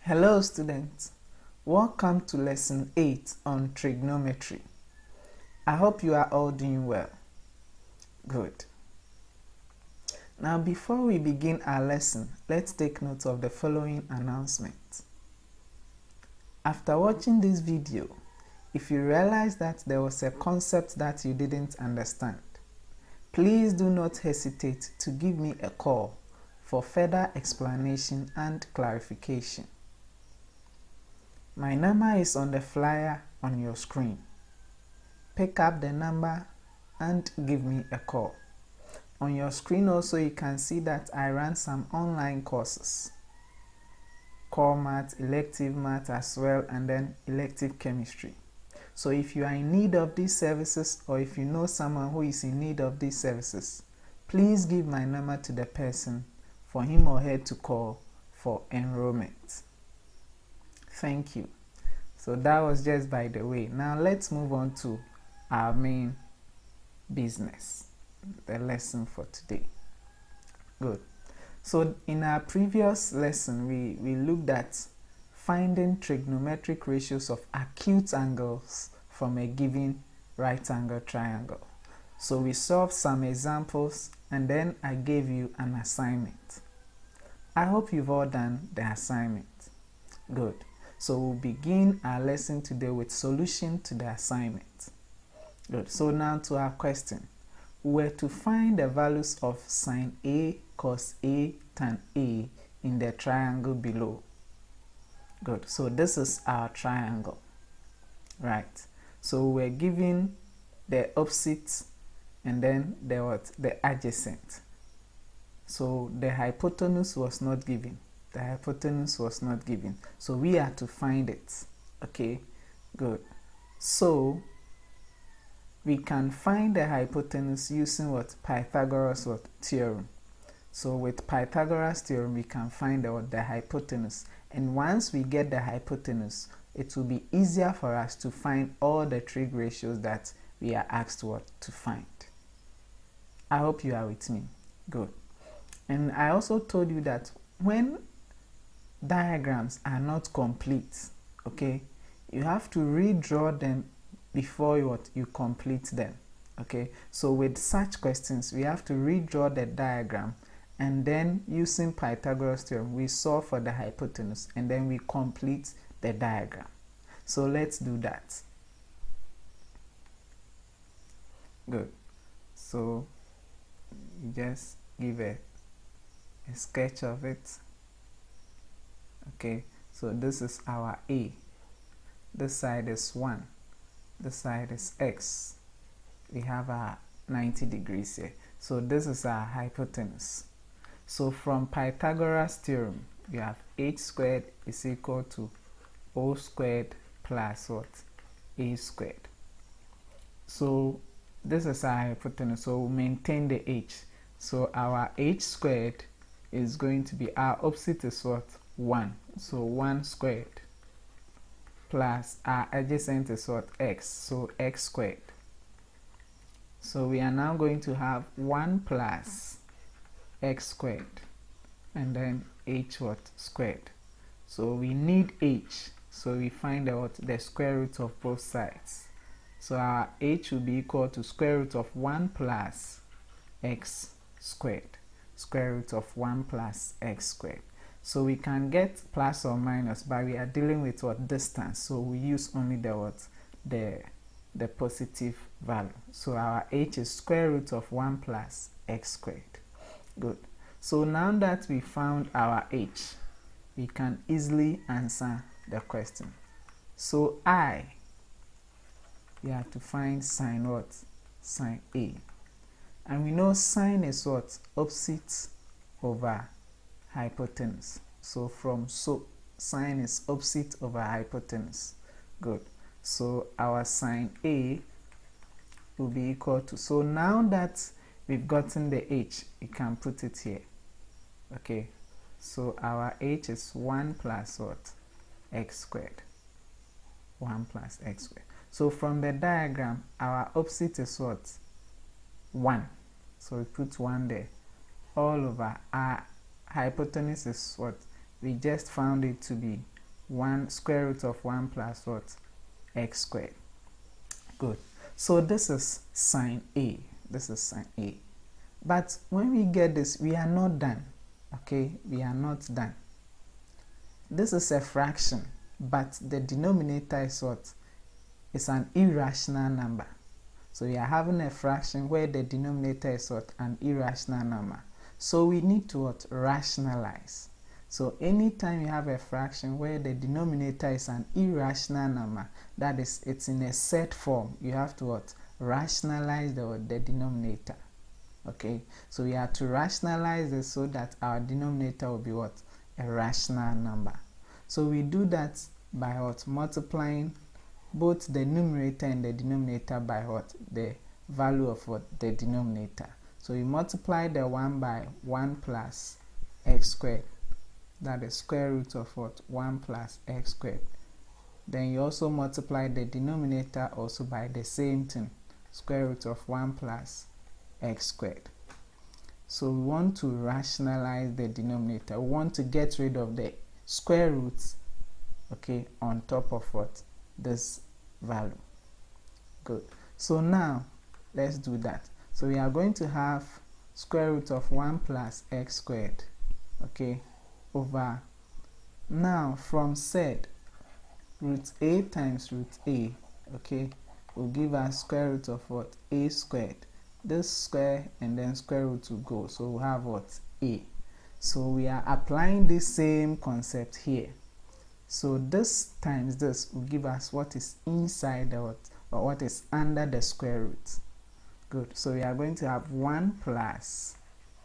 Hello students, welcome to lesson 8 on trigonometry. I hope you are all doing well. Good. Now before we begin our lesson, let's take note of the following announcement. After watching this video, if you realize that there was a concept that you didn't understand, please do not hesitate to give me a call for further explanation and clarification. My number is on the flyer on your screen. Pick up the number and give me a call. On your screen also you can see that I run some online courses. Core math, elective math as well, and then elective chemistry. So if you are in need of these services, or if you know someone who is in need of these services, please give my number to the person for him or her to call for enrollment. Thank you. So that was just by the way. Now let's move on to our main business, the lesson for today. Good. So in our previous lesson, we looked at finding trigonometric ratios of acute angles from a given right angle triangle. So we solved some examples and then I gave you an assignment. I hope you've all done the assignment. Good. So we'll begin our lesson today with solution to the assignment. Good. So now to our question. We're to find the values of sine A, cos A, tan A in the triangle below. Good. So this is our triangle. Right. So we're given the opposite and then the adjacent. So the hypotenuse was not given. The hypotenuse was not given. So we are to find it. Okay, good. So we can find the hypotenuse using what? Pythagoras theorem. So with Pythagoras theorem, we can find the hypotenuse. And once we get the hypotenuse, it will be easier for us to find all the trig ratios that we are asked to find. I hope you are with me. Good. And I also told you that when diagrams are not complete, okay, you have to redraw them before you complete them. Okay, so with such questions we have to redraw the diagram and then using Pythagoras theorem we solve for the hypotenuse and then we complete the diagram. So let's do that. Good. So you just give a sketch of it. Okay, so this is our A. This side is 1. This side is x. We have our 90 degrees here. So this is our hypotenuse. So from Pythagoras theorem, we have h squared is equal to o squared plus what? A squared. So this is our hypotenuse. So we'll maintain the h. So our h squared is going to be, our opposite is what? 1. So 1 squared plus our adjacent is what? X. So x squared. So we are now going to have 1 plus x squared and then h what? Squared. So we need h. So we find out the square root of both sides. So our h will be equal to square root of 1 plus x squared. Square root of 1 plus x squared. So we can get plus or minus, but we are dealing with what? Distance. So we use only the positive value. So our h is square root of 1 plus x squared. Good. So now that we found our h, we can easily answer the question. So we have to find sine what? Sine A. And we know sine is what? Opposite over hypotenuse. So sine is opposite over hypotenuse. Good. So our sine A will be equal to, so now that we've gotten the h, we can put it here. Okay. So our h is 1 plus what? X squared. 1 plus x squared. So from the diagram, our opposite is what? 1. So we put 1 there. All over our hypotenuse is what? We just found it to be square root of 1 plus what? X squared. Good. So this is sine A. This is sine A. But when we get this, we are not done. Okay, we are not done. This is a fraction, but the denominator is what? It's an irrational number. So we are having a fraction where the denominator is what? An irrational number. So we need to what? Rationalize. So anytime you have a fraction where the denominator is an irrational number, that is, it's in a set form, you have to what? Rationalize the denominator. Okay, so we have to rationalize this so that our denominator will be what? A rational number. So we do that by what? Multiplying both the numerator and the denominator by what? The value of what? The denominator. So we multiply the 1 by 1 plus x squared. That is square root of what? 1 plus x squared. Then you also multiply the denominator also by the same thing, square root of 1 plus x squared. So we want to rationalize the denominator. We want to get rid of the square roots, okay, on top of what? This value. Good. So now let's do that. So we are going to have square root of 1 plus x squared, okay, over, now from z, root a times root a, okay, will give us square root of what? A squared. This square and then square root will go, so we'll have what? A. So we are applying the same concept here. So this times this will give us what is inside the what, or what is under the square root. Good. So we are going to have 1 plus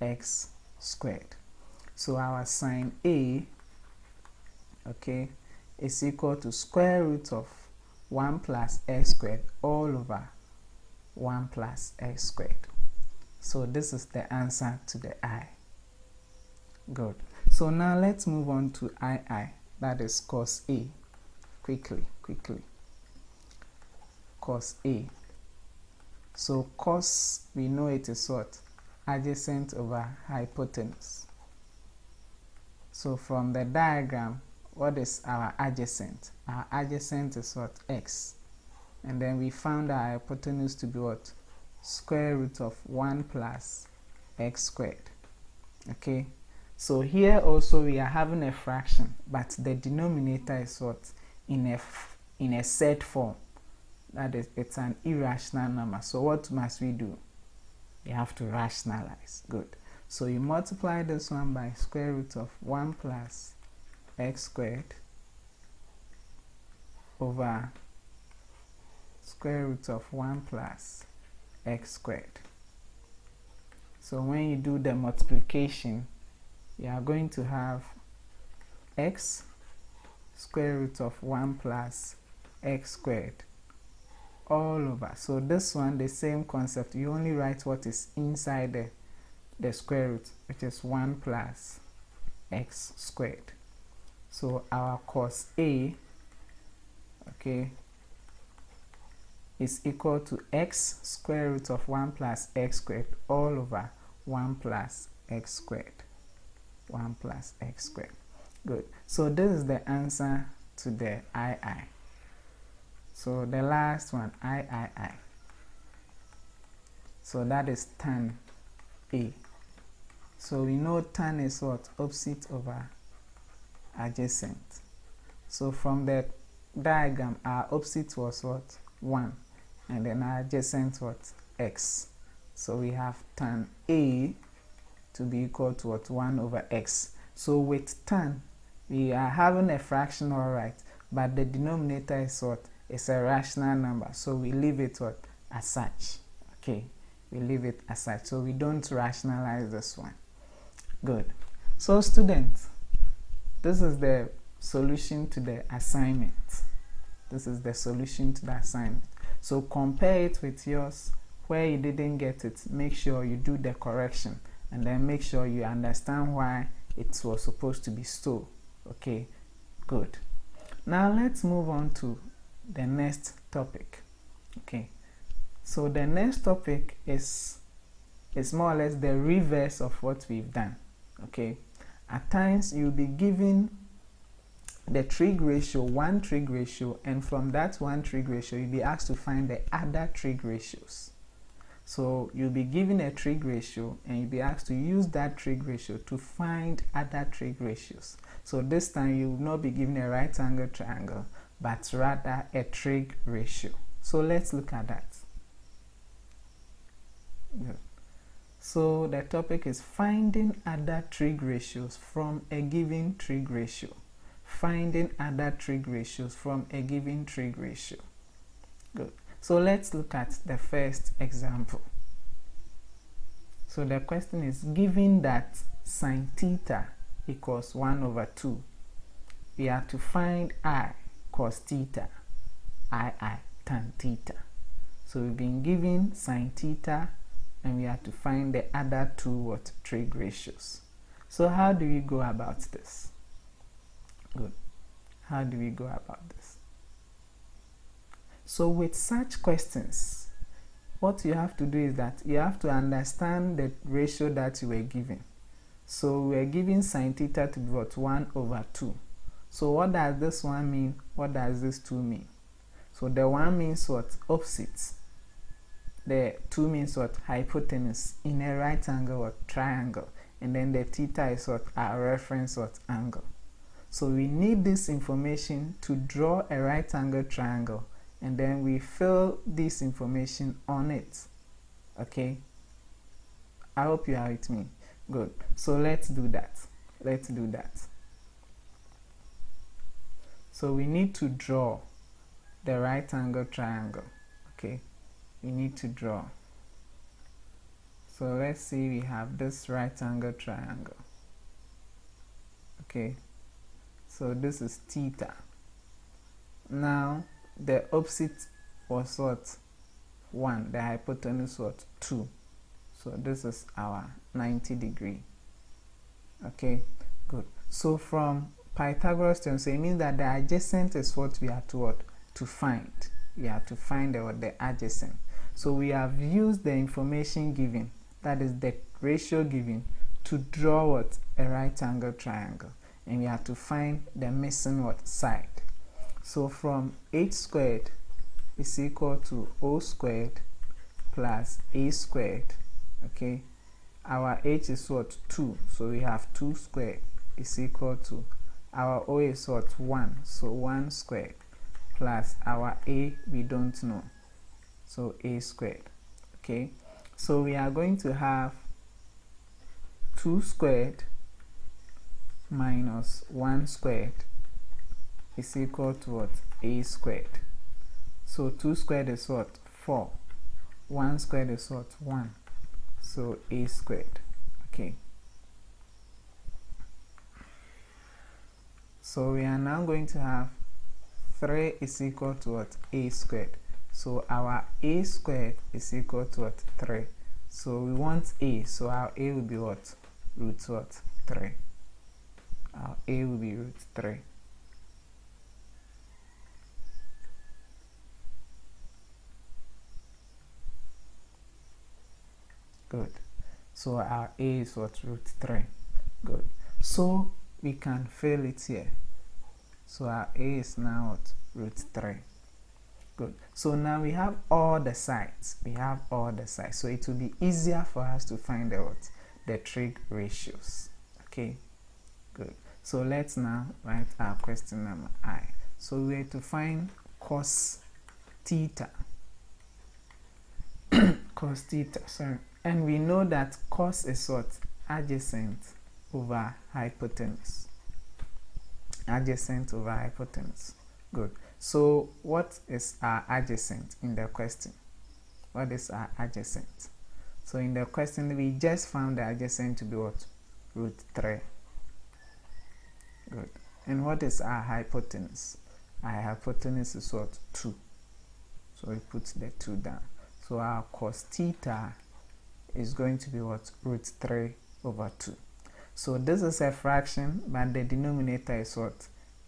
x squared. So our sine A, okay, is equal to square root of 1 plus x squared all over 1 plus x squared. So this is the answer to the I. Good. So now let's move on to II. That is cos A. Quickly. Cos A. So cos, we know it is what? Adjacent over hypotenuse. So from the diagram, what is our adjacent? Our adjacent is what? X. And then we found our hypotenuse to be what? Square root of 1 plus x squared. Okay. So here also we are having a fraction, but the denominator is what? In a set form. That is, it's an irrational number. So what must we do? We have to rationalize. Good. So you multiply this one by square root of 1 plus x squared over square root of 1 plus x squared. So when you do the multiplication, you are going to have x square root of 1 plus x squared all over. So this one, the same concept, you only write what is inside the square root, which is 1 plus x squared. So our cos A, okay, is equal to x square root of 1 plus x squared all over 1 plus x squared. 1 plus x squared. Good. So this is the answer to the II. So the last one, III. So that is tan A. So we know tan is what? Opposite over adjacent. So from the diagram, our opposite was what? 1. And then our adjacent what? X. So we have tan A to be equal to what? 1 over x. So with tan, we are having a fraction, alright, but the denominator is what? It's a rational number. So we leave it what? As such. Okay, we leave it as such. So we don't rationalize this one. Good. So students, this is the solution to the assignment. This is the solution to the assignment. So compare it with yours. Where you didn't get it, make sure you do the correction, and then make sure you understand why it was supposed to be so. Okay, good. Now let's move on to the next topic. Okay, so the next topic is more or less the reverse of what we've done. Okay, at times you'll be given the trig ratio, one trig ratio, and from that one trig ratio, you'll be asked to find the other trig ratios. So you'll be given a trig ratio and you'll be asked to use that trig ratio to find other trig ratios. So this time you will not be given a right angle triangle, but rather a trig ratio. So let's look at that. Good. So the topic is finding other trig ratios from a given trig ratio. Finding other trig ratios from a given trig ratio. Good. So let's look at the first example. So the question is, given that sine theta equals 1 over 2, we have to find I cos theta, I tan theta. So we've been given sine theta and we have to find the other two trig ratios. So how do we go about this? Good. How do we go about this? So with such questions, what you have to do is that you have to understand the ratio that you were given. So we are given sine theta to be 1 over 2. So what does this one mean? What does this 2 mean? So the 1 means what? Opposites. The 2 means what? Hypotenuse in a right angle or triangle. And then the theta is what? Our reference angle. So we need this information to draw a right angle triangle, and then we fill this information on it. Okay, I hope you are with me. Good. So let's do that. Let's do that. So we need to draw the right angle triangle. Okay, we need to draw. So let's see, we have this right angle triangle. Okay, so this is theta. Now the opposite was what? 1. The hypotenuse was 2. So this is our 90 degree. Okay, good. So from Pythagoras Theorem, so it means that the adjacent is what we have to find. We have to find the adjacent. So we have used the information given, that is the ratio given, to draw a right angle triangle, and we have to find the missing side. So from h squared is equal to o squared plus a squared. Okay, our h is 2, so we have 2 squared is equal to, our o is 1, so 1 squared plus our a we don't know, so a squared. Okay, so we are going to have 2 squared minus 1 squared is equal to a squared. So 2 squared is 4, 1 squared is 1, so a squared. Okay, so we are now going to have 3 is equal to a squared. So our a squared is equal to 3. So we want a, so our a will be root 3. Our a will be root 3. Good. So our a is root 3. Good. So we can fill it here. So our a is now root 3. Good. So now we have all the sides. We have all the sides. So it will be easier for us to find out the trig ratios. Okay. Good. So let's now write our question number I. So we have to find cos theta. Cos theta, sorry. And we know that cos is adjacent over hypotenuse. Adjacent over hypotenuse. Good. So what is our adjacent in the question? What is our adjacent? So in the question we just found the adjacent to be root 3. Good. And what is our hypotenuse? Our hypotenuse is 2. So we put the 2 down. So our cos theta is going to be root 3 over 2. So this is a fraction, but the denominator is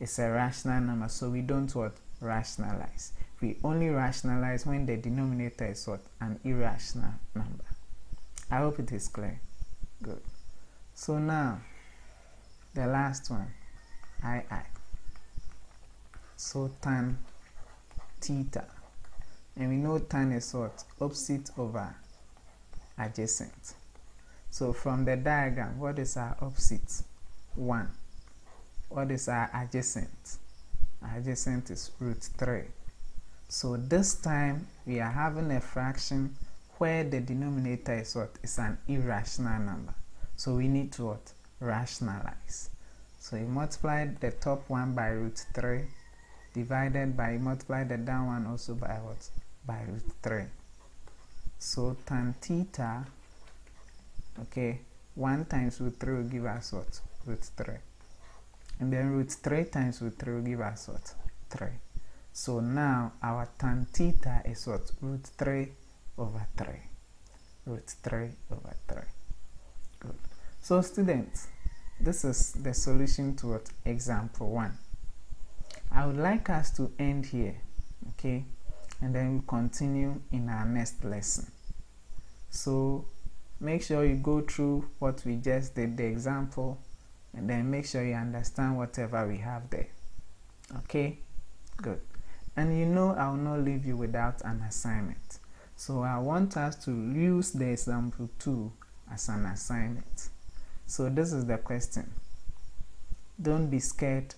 It's a rational number, so we don't rationalize. We only rationalize when the denominator is an irrational number. I hope it is clear. Good. So now the last one, I. So tan theta. And we know tan is what? Opposite over adjacent. So from the diagram, what is our opposite? 1. What is our adjacent? Adjacent is √3. So this time we are having a fraction where the denominator is what? Is an irrational number. So we need to what? Rationalize. So you multiply the top one by √3 divided by, you multiply the down one also by what? By √3. So tan theta, okay, 1 times √3 will give us what? √3. And then √3 times √3 will give us what? 3. So now our tan theta is what? √3 over 3. √3 over 3. Good. So students, this is the solution to what? Example 1. I would like us to end here, okay? And then we continue in our next lesson. So make sure you go through what we just did, the example, and then make sure you understand whatever we have there. Okay? Good. And you know I will not leave you without an assignment. So I want us to use the example 2 as an assignment. So this is the question. Don't be scared.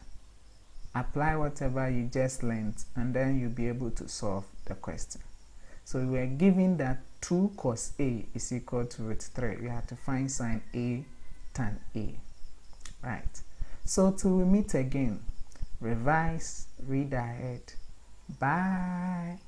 Apply whatever you just learned and then you'll be able to solve the question. So we were given that 2 cos A is equal to √3. We have to find sine A tan A. Right. So till we meet again, revise, read ahead. Bye.